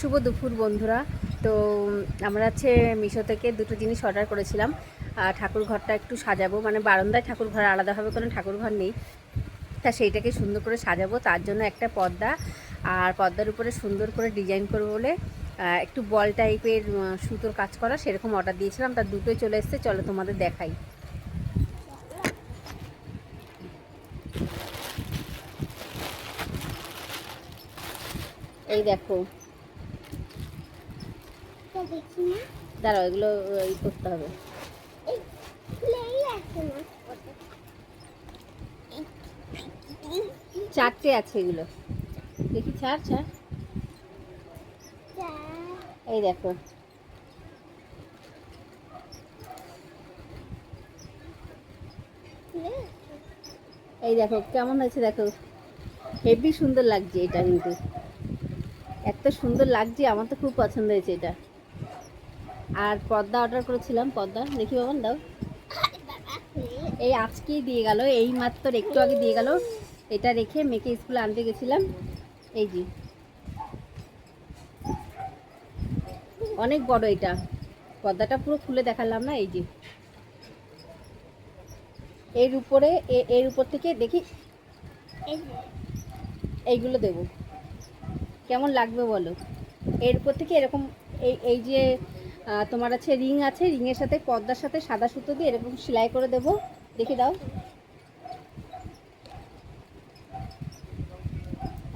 শুভ দুপুর বন্ধুরা। তো আমরা মিশো থেকে দুটো জিনিস অর্ডার করেছিলাম। ঠাকুর ঘরটা একটু সাজাবো, মানে বারান্দায় ঠাকুর ঘর, আলাদাভাবে কোনো ঠাকুর ঘর নেই, তা সেইটাকে সুন্দর করে সাজাবো। তার জন্য একটা পর্দা, আর পর্দার উপরে সুন্দর করে ডিজাইন করবো বলে একটু বল টাইপের সুতোর কাজ করা সেরকম অর্ডার দিয়েছিলাম। তার দুটোই চলে এসেছে, চলো তোমাদের দেখাই। এই দেখো, দাঁড়াও, এগুলো করতে হবে। চারটে আছে এগুলো, দেখি ছাড়। এই দেখো, এই দেখো কেমন হয়েছে, দেখো হেভি সুন্দর লাগছে এটা, কিন্তু এত সুন্দর লাগছে, আমার তো খুব পছন্দ হয়েছে এটা। আর পর্দা অর্ডার করেছিলাম, পর্দা দেখি বাবান দাও, এই আজকেই দিয়ে গেল, এই মাত্র একটু আগে দিয়ে গেল। এটা রেখে মেয়েকে স্কুলে আনতে গেছিলাম। এই যে অনেক বড় এটা, পর্দাটা পুরো খুলে দেখালাম না। এই যে এর উপরে, এর উপর থেকে দেখি এইগুলো দেব, কেমন লাগবে বলো। এর উপর থেকে এরকম এই এই যে তোমার আছে রিং, আছে রিংয়ের সাথে পর্দার সাথে সাদা সুতো দিয়ে এরকম সেলাই করে দেব, দেখি দাও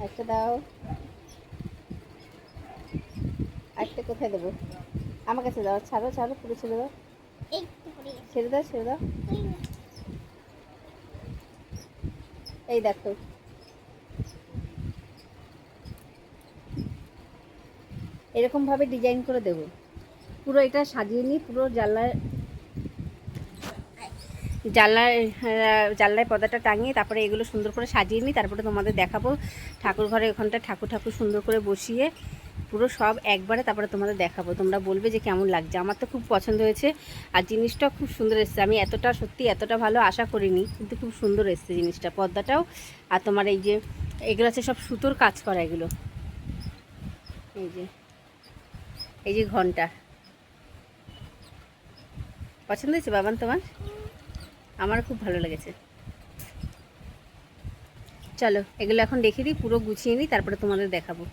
একটা, দাও একটা, কোথায় দেবো, আমার কাছে দাও, ছাড়ো ছাড়ো, পুরো ছেড়ে দাও, ছেড়ে দাও ছেড়ে দাও। এই দেখো, এরকমভাবে ডিজাইন করে দেবো, পুরো এটা সাজিয়ে নিই, পুরো জানলায় জানলায় পর্দাটা টাঙিয়ে তারপরে এগুলো সুন্দর করে সাজিয়ে নিই, তারপরে তোমাদের দেখাবো। ঠাকুর ঘরে ওখানটা ঠাকুর সুন্দর করে বসিয়ে পুরো সব একবারে তারপরে তোমাদের দেখাবো। তোমরা বলবে যে কেমন লাগছে। আমার তো খুব পছন্দ হয়েছে, আর জিনিসটা খুব সুন্দর এসছে। আমি এতটা ভালো আশা করিনি, কিন্তু খুব সুন্দর এসছে জিনিসটা, পর্দাটাও। আর তোমার এই যে এগুলো আছে সব সুতোর কাজ করা, এগুলো এই যে ঘন্টা, পছন্দ হয়েছে বাবান তোমার? আমার খুব ভালো লেগেছে। চলো এগুলো এখন রেখে দিই, পুরো গুছিয়ে নিই, তারপরে তোমাদের দেখাবো।